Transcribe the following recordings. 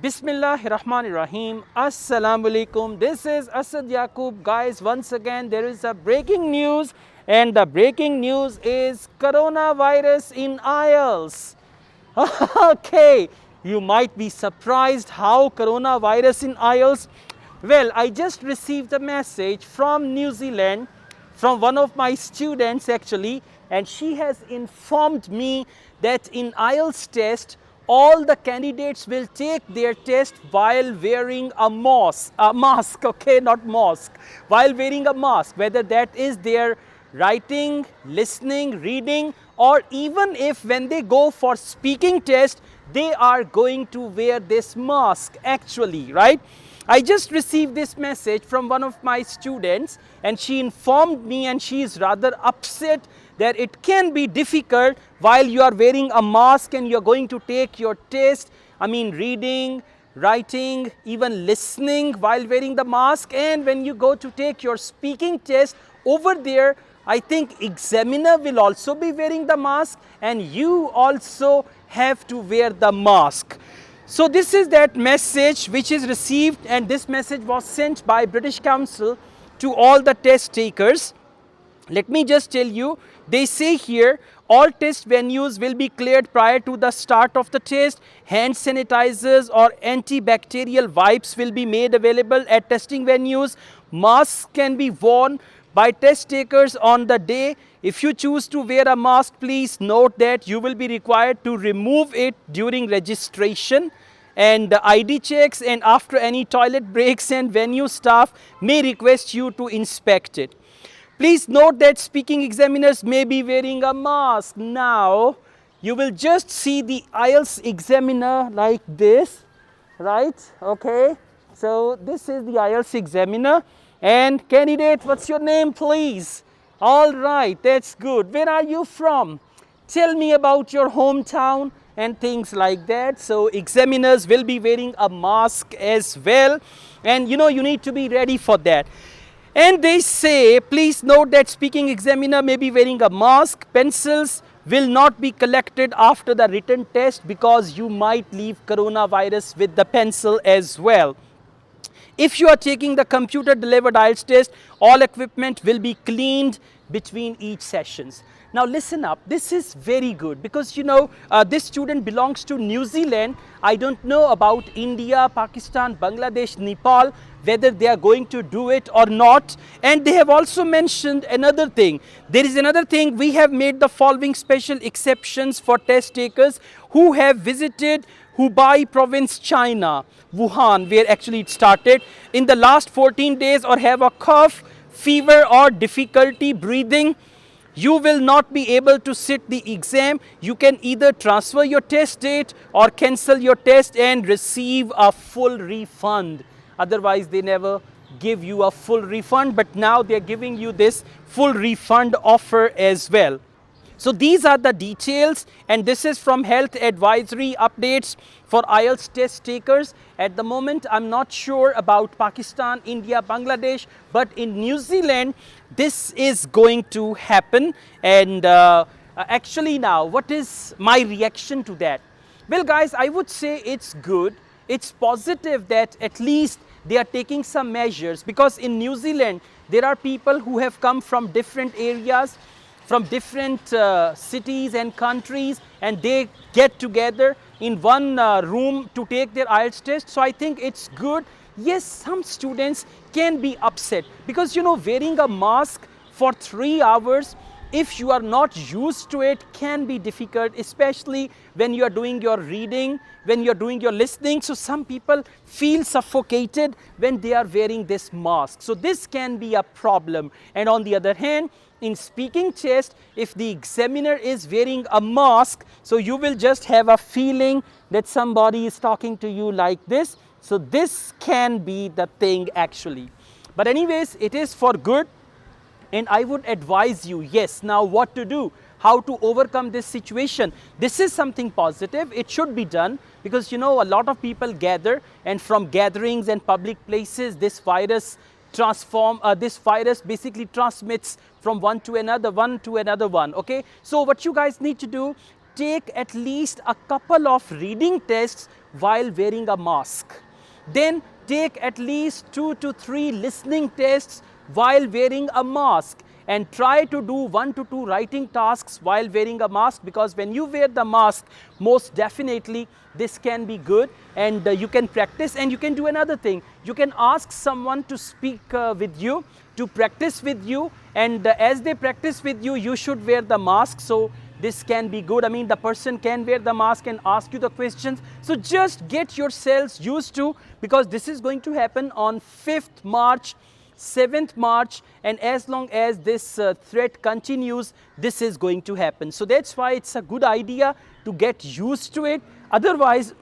Bismillahirrahmanirrahim. Assalamu alaikum. This is Asad Yaqub. Guys, once again there is a breaking news, and the breaking news is coronavirus in IELTS. Okay, you might be surprised how coronavirus in IELTS. Well, I just received a message from New Zealand from one of my students actually, and she has informed me that in IELTS test all the candidates will take their test while wearing a mask, okay, not mask, while wearing a mask, whether that is their writing, listening, reading, or even if when they go for speaking test, they are going to wear this mask actually, right? I just received this message from one of my students, and she informed me, and she is rather upset that it can be difficult while you are wearing a mask and you are going to take your test. I mean, reading, writing, even listening while wearing the mask. And when you go to take your speaking test over there, I think examiner will also be wearing the mask, and you also have to wear the mask. So this is that message which is received, and this message was sent by British Council to all the test takers. Let me just tell you, they say here all test venues will be cleared prior to the start of the test. Hand sanitizers or antibacterial wipes will be made available at testing venues. Masks can be worn by test takers on the day. If you choose to wear a mask, please note that you will be required to remove it during registration and the ID checks, and after any toilet breaks, and venue staff may request you to inspect it. Please note that speaking examiners may be wearing a mask. Now, you will just see the IELTS examiner like this, right? Okay, so this is the IELTS examiner. And candidate, what's your name, please? All right, that's good. Where are you from? Tell me about your hometown and things like that. So examiners will be wearing a mask as well, and you know, you need to be ready for that. And they say, please note that speaking examiner may be wearing a mask. Pencils will not be collected after the written test because you might leave coronavirus with the pencil as well. If you are taking the computer delivered IELTS test, all equipment will be cleaned between each sessions. Now listen up, this is very good because you know this student belongs to New Zealand. I don't know about India, Pakistan, Bangladesh, Nepal, whether they are going to do it or not. And they have also mentioned another thing. There is another thing, we have made the following special exceptions for test takers who have visited Hubei province, China, Wuhan, where actually it started, in the last 14 days, or have a cough, fever, or difficulty breathing. You will not be able to sit the exam. You can either transfer your test date or cancel your test and receive a full refund. Otherwise, they never give you a full refund, but now they are giving you this full refund offer as well. So these are the details, and this is from health advisory updates for IELTS test takers. At the moment, I'm not sure about Pakistan, India, Bangladesh, but in New Zealand, this is going to happen. And actually now, what is my reaction to that? Well guys, I would say it's good. It's positive that at least they are taking some measures, because in New Zealand, there are people who have come from different areas, from different cities and countries, and they get together in one room to take their IELTS test. So I think it's good. Yes, some students can be upset because you know, wearing a mask for 3 hours, if you are not used to it, can be difficult, especially when you are doing your reading, when you are doing your listening. So some people feel suffocated when they are wearing this mask. So this can be a problem. And on the other hand, in speaking test, if the examiner is wearing a mask, so you will just have a feeling that somebody is talking to you like this. So this can be the thing actually. But anyways, it is for good. And I would advise you, yes, now what to do, how to overcome this situation. This is something positive. It should be done because you know, a lot of people gather, and from gatherings and public places, this virus basically transmits from one to another one. Okay, so what you guys need to do, take at least a couple of reading tests while wearing a mask. Then take at least 2 to 3 listening tests while wearing a mask, and try to do 1 to 2 writing tasks while wearing a mask, because when you wear the mask, most definitely this can be good, and you can practice. And you can do another thing, you can ask someone to speak with you, to practice with you, and as they practice with you, you should wear the mask. So this can be good. I mean, the person can wear the mask and ask you the questions. So just get yourselves used to, because this is going to happen on 5th March, 7th March, and as long as this threat continues, this is going to happen. So that's why it's a good idea to get used to it. Otherwise,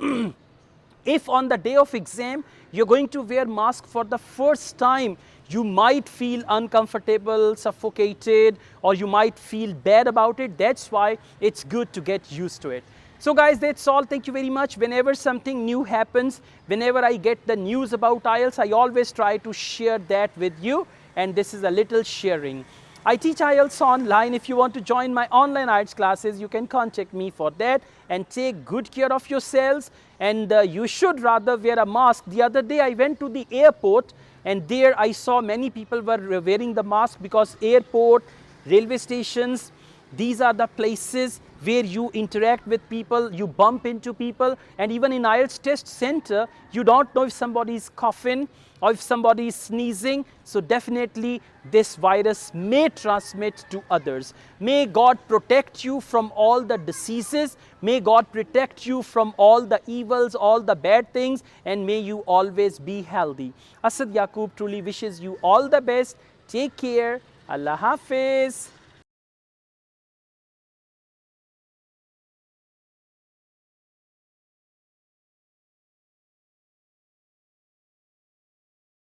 if on the day of exam you're going to wear mask for the first time, you might feel uncomfortable, suffocated, or you might feel bad about it. That's why it's good to get used to it. So guys, that's all. Thank you very much. Whenever something new happens, whenever I get the news about IELTS, I always try to share that with you, and this is a little sharing. I teach IELTS online. If you want to join my online IELTS classes, you can contact me for that, and take good care of yourselves, and you should rather wear a mask. The other day I went to the airport, and there I saw many people were wearing the mask, because airport, railway stations, these are the places where you interact with people, you bump into people, and even in IELTS test center, you don't know if somebody is coughing or if somebody is sneezing. So definitely this virus may transmit to others. May God protect you from all the diseases. May God protect you from all the evils, all the bad things, and may you always be healthy. Asad Yaqub truly wishes you all the best. Take care. Allah Hafiz.